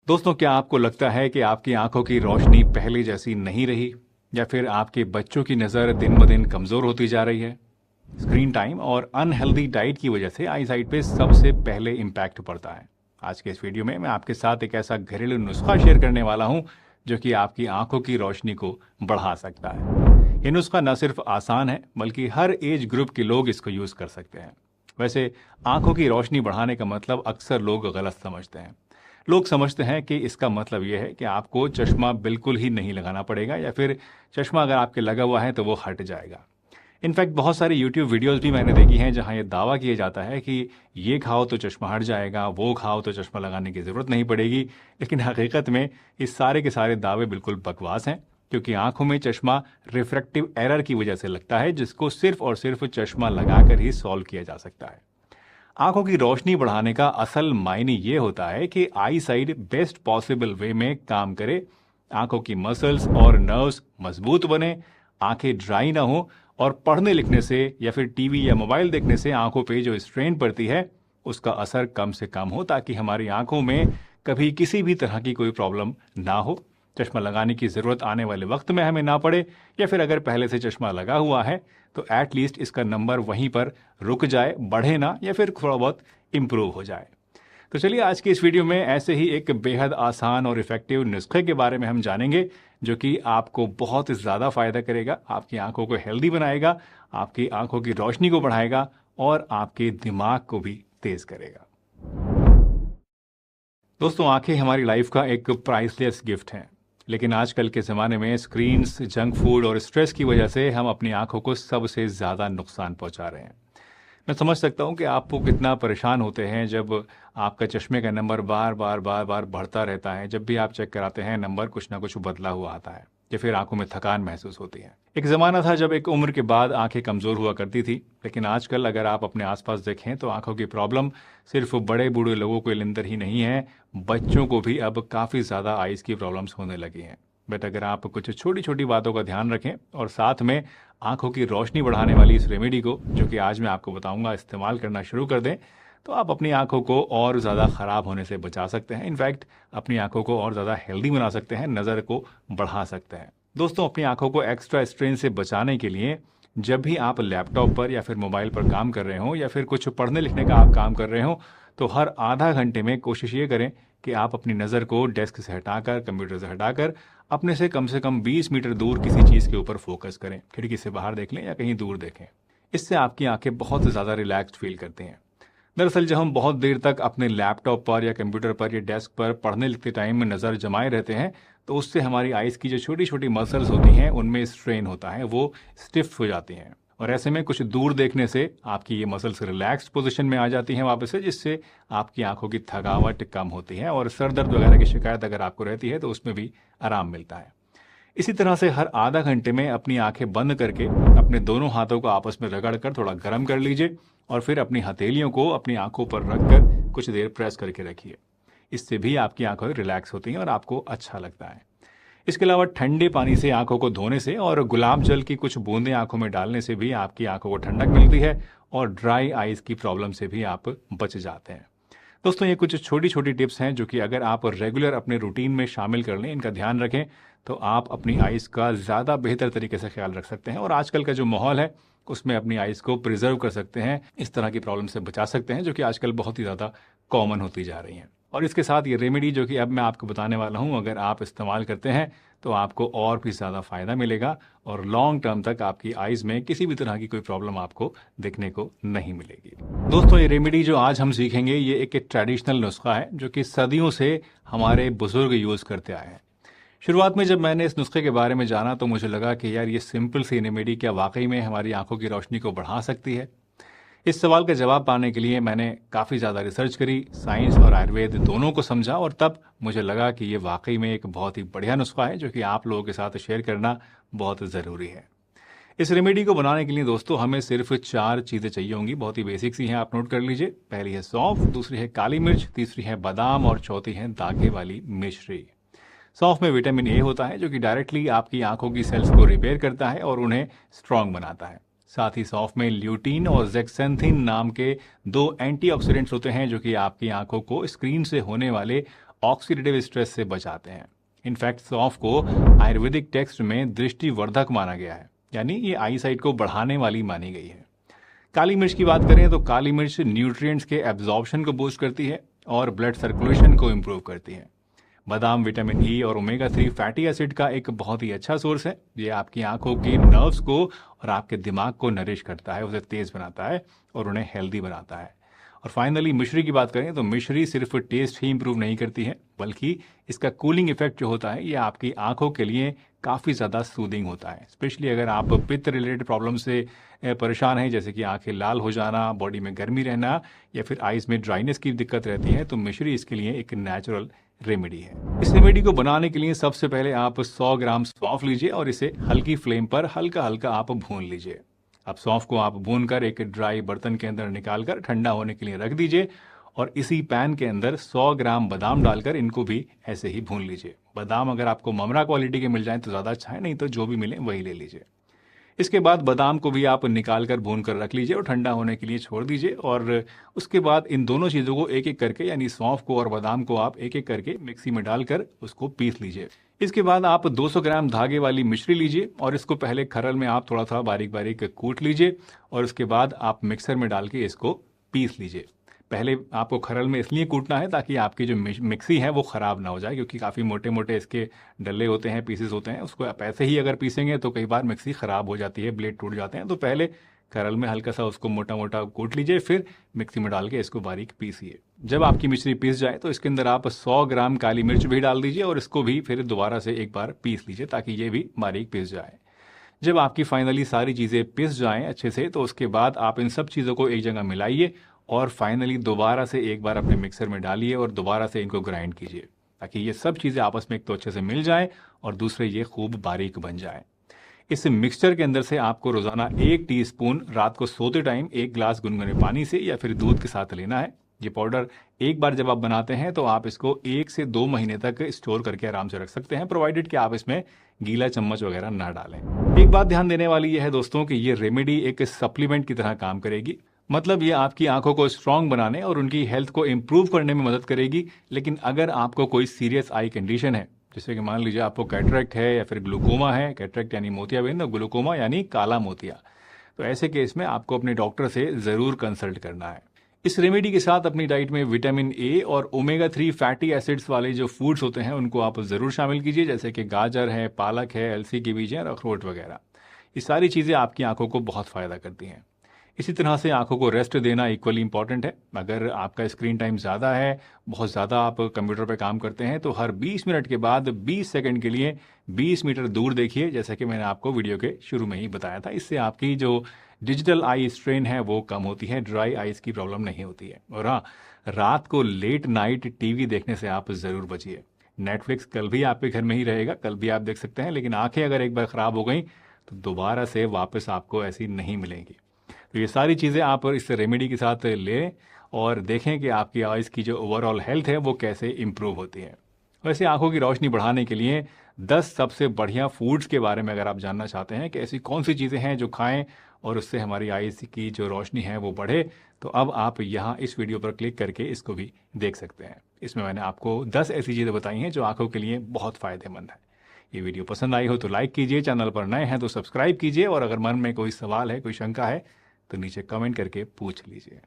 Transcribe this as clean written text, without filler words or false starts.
दोस्तों, क्या आपको लगता है कि आपकी आंखों की रोशनी पहले जैसी नहीं रही, या फिर आपके बच्चों की नज़र दिन ब दिन कमज़ोर होती जा रही है? स्क्रीन टाइम और अनहेल्दी डाइट की वजह से आई साइट पे सबसे पहले इम्पैक्ट पड़ता है। आज के इस वीडियो में मैं आपके साथ एक ऐसा घरेलू नुस्खा शेयर करने वाला हूं जो कि आपकी आंखों की रोशनी को बढ़ा सकता है। ये नुस्खा न सिर्फ आसान है बल्कि हर एज ग्रुप के लोग इसको यूज़ कर सकते हैं। वैसे आंखों की रोशनी बढ़ाने का मतलब अक्सर लोग गलत समझते हैं। लोग समझते हैं कि इसका मतलब यह है कि आपको चश्मा बिल्कुल ही नहीं लगाना पड़ेगा, या फिर चश्मा अगर आपके लगा हुआ है तो वो हट जाएगा। इनफैक्ट बहुत सारी यूट्यूब वीडियोस भी मैंने देखी हैं जहां ये दावा किया जाता है कि ये खाओ तो चश्मा हट जाएगा, वो खाओ तो चश्मा लगाने की ज़रूरत नहीं पड़ेगी। लेकिन हकीकत में इस सारे के सारे दावे बिल्कुल बकवास हैं, क्योंकि आंखों में चश्मा रिफ्रैक्टिव एरर की वजह से लगता है, जिसको सिर्फ और सिर्फ चश्मा लगाकर ही सॉल्व किया जा सकता है। आंखों की रोशनी बढ़ाने का असल मायने ये होता है कि आई साइड बेस्ट पॉसिबल वे में काम करे, आंखों की मसल्स और नर्व्स मजबूत बने, आंखें ड्राई ना हो, और पढ़ने लिखने से या फिर टीवी या मोबाइल देखने से आंखों पे जो स्ट्रेन पड़ती है उसका असर कम से कम हो, ताकि हमारी आंखों में कभी किसी भी तरह की कोई प्रॉब्लम ना हो, चश्मा लगाने की ज़रूरत आने वाले वक्त में हमें ना पड़े, या फिर अगर पहले से चश्मा लगा हुआ है तो एटलीस्ट इसका नंबर वहीं पर रुक जाए, बढ़े ना, या फिर थोड़ा बहुत इम्प्रूव हो जाए। तो चलिए आज की इस वीडियो में ऐसे ही एक बेहद आसान और इफ़ेक्टिव नुस्खे के बारे में हम जानेंगे, जो कि आपको बहुत ज़्यादा फ़ायदा करेगा, आपकी आंखों को हेल्दी बनाएगा, आपकी आंखों की रोशनी को बढ़ाएगा और आपके दिमाग को भी तेज़ करेगा। दोस्तों, आंखें हमारी लाइफ का एक प्राइसलेस गिफ्ट हैं, लेकिन आजकल के ज़माने में स्क्रीन्स, जंक फूड और स्ट्रेस की वजह से हम अपनी आंखों को सबसे ज़्यादा नुकसान पहुंचा रहे हैं। मैं समझ सकता हूं कि आपको कितना परेशान होते हैं जब आपका चश्मे का नंबर बार बार बार बार बढ़ता रहता है। जब भी आप चेक कराते हैं नंबर कुछ ना कुछ बदला हुआ आता है, या फिर आंखों में थकान महसूस होती है। एक ज़माना था जब एक उम्र के बाद आंखें कमज़ोर हुआ करती थी, लेकिन आजकल अगर आप अपने आसपास देखें तो आंखों की प्रॉब्लम सिर्फ बड़े बूढ़े लोगों के अंदर ही नहीं है, बच्चों को भी अब काफ़ी ज़्यादा आइज़ की प्रॉब्लम्स होने लगी हैं। बट अगर आप कुछ छोटी छोटी बातों का ध्यान रखें और साथ में आंखों की रोशनी बढ़ाने वाली इस रेमेडी को, जो कि आज मैं आपको बताऊंगा, इस्तेमाल करना शुरू कर दें, तो आप अपनी आंखों को और ज़्यादा ख़राब होने से बचा सकते हैं। इनफैक्ट अपनी आंखों को और ज़्यादा हेल्दी बना सकते हैं, नज़र को बढ़ा सकते हैं। दोस्तों, अपनी आंखों को एक्स्ट्रा स्ट्रेन से बचाने के लिए जब भी आप लैपटॉप पर या फिर मोबाइल पर काम कर रहे हो, या फिर कुछ पढ़ने लिखने का आप काम कर रहे हो, तो हर आधा घंटे में कोशिश ये करें कि आप अपनी नज़र को डेस्क से हटाकर, कंप्यूटर से हटाकर अपने से कम 20 मीटर दूर किसी चीज़ के ऊपर फोकस करें। खिड़की से बाहर देख लें या कहीं दूर देखें। इससे आपकी आंखें बहुत ज़्यादा रिलैक्स्ड फील करती हैं। दरअसल जब हम बहुत देर तक अपने लैपटॉप पर या कंप्यूटर पर या डेस्क पर पढ़ने लिखते टाइम में नज़र जमाए रहते हैं, तो उससे हमारी आइज़ की जो छोटी छोटी मसल्स होती हैं उनमें स्ट्रेन होता है, वो स्टिफ हो जाती हैं, और ऐसे में कुछ दूर देखने से आपकी ये मसल्स रिलैक्स्ड पोजीशन में आ जाती हैं वापस से, जिससे आपकी आंखों की थकावट कम होती है, और सर दर्द वगैरह की शिकायत अगर आपको रहती है तो उसमें भी आराम मिलता है। इसी तरह से हर आधा घंटे में अपनी आंखें बंद करके अपने दोनों हाथों को आपस में रगड़कर थोड़ा गर्म कर लीजिए, और फिर अपनी हथेलियों को अपनी आंखों पर रखकर कुछ देर प्रेस करके रखिए। इससे भी आपकी आंखें रिलैक्स होती हैं और आपको अच्छा लगता है। इसके अलावा ठंडे पानी से आंखों को धोने से और गुलाब जल की कुछ बूंदें आंखों में डालने से भी आपकी आंखों को ठंडक मिलती है, और ड्राई आइज की प्रॉब्लम से भी आप बच जाते हैं। दोस्तों, ये कुछ छोटी छोटी टिप्स हैं जो कि अगर आप रेगुलर अपने रूटीन में शामिल कर लें, इनका ध्यान रखें, तो आप अपनी आइज का ज़्यादा बेहतर तरीके से ख्याल रख सकते हैं, और आजकल का जो माहौल है उसमें अपनी आइज को प्रिजर्व कर सकते हैं, इस तरह की प्रॉब्लम से बचा सकते हैं जो कि आजकल बहुत ही ज़्यादा कॉमन होती जा रही हैं। और इसके साथ ये रेमेडी जो कि अब मैं आपको बताने वाला हूँ, अगर आप इस्तेमाल करते हैं तो आपको और भी ज़्यादा फ़ायदा मिलेगा, और लॉन्ग टर्म तक आपकी आइज़ में किसी भी तरह की कोई प्रॉब्लम आपको दिखने को नहीं मिलेगी। दोस्तों, ये रेमेडी जो आज हम सीखेंगे ये एक ट्रेडिशनल नुस्खा है जो कि सदियों से हमारे बुजुर्ग यूज़ करते आए हैं। शुरुआत में जब मैंने इस नुस्खे के बारे में जाना तो मुझे लगा कि यार ये सिंपल सी रेमेडी क्या वाकई में हमारी आंखों की रोशनी को बढ़ा सकती है? इस सवाल का जवाब पाने के लिए मैंने काफ़ी ज़्यादा रिसर्च करी, साइंस और आयुर्वेद दोनों को समझा, और तब मुझे लगा कि ये वाकई में एक बहुत ही बढ़िया नुस्खा है जो कि आप लोगों के साथ शेयर करना बहुत ज़रूरी है। इस रेमेडी को बनाने के लिए दोस्तों हमें सिर्फ 4 चीज़ें चाहिए होंगी, बहुत ही बेसिक सी हैं, आप नोट कर लीजिए। पहली है सौंफ, दूसरी है काली मिर्च, तीसरी है बादाम, और चौथी है धागे वाली मिश्री। सौंफ में विटामिन ए होता है जो कि डायरेक्टली आपकी आंखों की सेल्स को रिपेयर करता है और उन्हें स्ट्रांग बनाता है। साथ ही सौंफ में ल्यूटीन और जेक्सेंथिन नाम के 2 एंटीऑक्सीडेंट्स होते हैं जो कि आपकी आंखों को स्क्रीन से होने वाले ऑक्सीडेटिव स्ट्रेस से बचाते हैं। इनफैक्ट सौंफ को आयुर्वेदिक टेक्स्ट में दृष्टिवर्धक माना गया है, यानी ये आई साइट को बढ़ाने वाली मानी गई है। काली मिर्च की बात करें तो काली मिर्च न्यूट्रिएंट्स के एब्जॉर्प्शन को बूस्ट करती है और ब्लड सर्कुलेशन को इम्प्रूव करती है। बादाम विटामिन ई और ओमेगा 3 फैटी एसिड का एक बहुत ही अच्छा सोर्स है। ये आपकी आंखों के नर्व्स को और आपके दिमाग को नरिश करता है, उसे तेज बनाता है और उन्हें हेल्दी बनाता है। और फाइनली मिश्री की बात करें तो मिश्री सिर्फ टेस्ट ही इंप्रूव नहीं करती है, बल्कि इसका कूलिंग इफेक्ट जो होता है ये आपकी आंखों के लिए काफ़ी ज़्यादा सूदिंग होता है। स्पेशली अगर आप पित्त रिलेटेड प्रॉब्लम से परेशान हैं, जैसे कि आंखें लाल हो जाना, बॉडी में गर्मी रहना या फिर आइज में ड्राइनेस की दिक्कत रहती है, तो मिश्री इसके लिए एक नेचुरल रेमेडी है। इस रेमेडी को बनाने के लिए सबसे पहले आप 100 ग्राम सौंफ लीजिए और इसे हल्की फ्लेम पर हल्का हल्का आप भून लीजिए। अब सौंफ को आप भूनकर एक ड्राई बर्तन के अंदर निकालकर ठंडा होने के लिए रख दीजिए और इसी पैन के अंदर 100 ग्राम बादाम डालकर इनको भी ऐसे ही भून लीजिए। बादाम अगर आपको ममरा क्वालिटी के मिल जाए तो ज़्यादा अच्छा है, नहीं तो जो भी मिले वही ले लीजिए। इसके बाद बादाम को भी आप निकाल कर भून कर रख लीजिए और ठंडा होने के लिए छोड़ दीजिए। और उसके बाद इन दोनों चीज़ों को एक एक करके, यानी सौंफ को और बादाम को आप एक एक करके मिक्सी में डालकर उसको पीस लीजिए। इसके बाद आप 200 ग्राम धागे वाली मिश्री लीजिए और इसको पहले खरल में आप थोड़ा सा बारीक बारीक कूट लीजिए और उसके बाद आप मिक्सर में डाल के इसको पीस लीजिए। पहले आपको खरल में इसलिए कूटना है ताकि आपकी जो मिक्सी है वो ख़राब ना हो जाए, क्योंकि काफ़ी मोटे मोटे इसके डल्ले होते हैं, पीसेस होते हैं। उसको आप ऐसे ही अगर पीसेंगे तो कई बार मिक्सी ख़राब हो जाती है, ब्लेड टूट जाते हैं। तो पहले खरल में हल्का सा उसको मोटा मोटा कूट लीजिए, फिर मिक्सी में डाल के इसको बारीक पीसिए। जब आपकी मिश्री पीस जाए तो इसके अंदर आप 100 ग्राम काली मिर्च भी डाल दीजिए और इसको भी फिर दोबारा से एक बार पीस लीजिए ताकि ये भी बारीक पीस जाए। जब आपकी फाइनली सारी चीज़ें पिस जाएं अच्छे से, तो उसके बाद आप इन सब चीज़ों को एक जगह मिलाइए और फाइनली दोबारा से एक बार अपने मिक्सर में डालिए और दोबारा से इनको ग्राइंड कीजिए ताकि ये सब चीज़ें आपस में एक तो अच्छे से मिल जाएं और दूसरे ये खूब बारीक बन जाएं। इस मिक्सचर के अंदर से आपको रोज़ाना 1 टीस्पून रात को सोते टाइम 1 गिलास गुनगुने पानी से या फिर दूध के साथ लेना है। ये पाउडर एक बार जब आप बनाते हैं तो आप इसको 1 से 2 महीने तक स्टोर करके आराम से रख सकते हैं, प्रोवाइडेड कि आप इसमें गीला चम्मच वगैरह ना डालें। एक बात ध्यान देने वाली यह है दोस्तों कि ये रेमेडी एक सप्लीमेंट की तरह काम करेगी। मतलब ये आपकी आंखों को स्ट्रांग बनाने और उनकी हेल्थ को इम्प्रूव करने में मदद करेगी। लेकिन अगर आपको कोई सीरियस आई कंडीशन है, जैसे कि मान लीजिए आपको कैटरेक्ट है या फिर ग्लूकोमा है, कैटरेक्ट यानी मोतियाबिंद और ग्लूकोमा यानी काला मोतिया, तो ऐसे केस में आपको अपने डॉक्टर से ज़रूर कंसल्ट करना है। इस रेमेडी के साथ अपनी डाइट में विटामिन ए और ओमेगा 3 फैटी एसिड्स वाले जो फूड्स होते हैं उनको आप ज़रूर शामिल कीजिए, जैसे कि गाजर है, पालक है, अलसी के बीज हैं और अखरोट वगैरह। ये सारी चीज़ें आपकी आंखों को बहुत फ़ायदा करती हैं। इसी तरह से आंखों को रेस्ट देना इक्वली इंपॉर्टेंट है। अगर आपका स्क्रीन टाइम ज़्यादा है, बहुत ज़्यादा आप कंप्यूटर पर काम करते हैं, तो हर 20 मिनट के बाद 20 सेकंड के लिए 20 मीटर दूर देखिए, जैसा कि मैंने आपको वीडियो के शुरू में ही बताया था। इससे आपकी जो डिजिटल आई स्ट्रेन है वो कम होती है, ड्राई आइज़ की प्रॉब्लम नहीं होती है। और हाँ, रात को लेट नाइट टीवी देखने से आप ज़रूर बचिए। नेटफ्लिक्स कल भी आपके घर में ही रहेगा, कल भी आप देख सकते हैं, लेकिन आंखें अगर एक बार ख़राब हो गई तो दोबारा से वापस आपको ऐसी नहीं मिलेंगी। तो ये सारी चीज़ें आप इस रेमेडी के साथ लें और देखें कि आपकी आइज़ की जो ओवरऑल हेल्थ है वो कैसे इम्प्रूव होती है। वैसे आंखों की रोशनी बढ़ाने के लिए 10 सबसे बढ़िया फूड्स के बारे में अगर आप जानना चाहते हैं कि ऐसी कौन सी चीज़ें हैं जो खाएं और उससे हमारी आइज़ की जो रोशनी है वो बढ़े, तो अब आप यहाँ इस वीडियो पर क्लिक करके इसको भी देख सकते हैं। इसमें मैंने आपको 10 ऐसी चीज़ें बताई हैं जो आंखों के लिए बहुत फ़ायदेमंद है। ये वीडियो पसंद आई हो तो लाइक कीजिए, चैनल पर नए हैं तो सब्सक्राइब कीजिए और अगर मन में कोई सवाल है, कोई शंका है तो नीचे कमेंट करके पूछ लीजिए।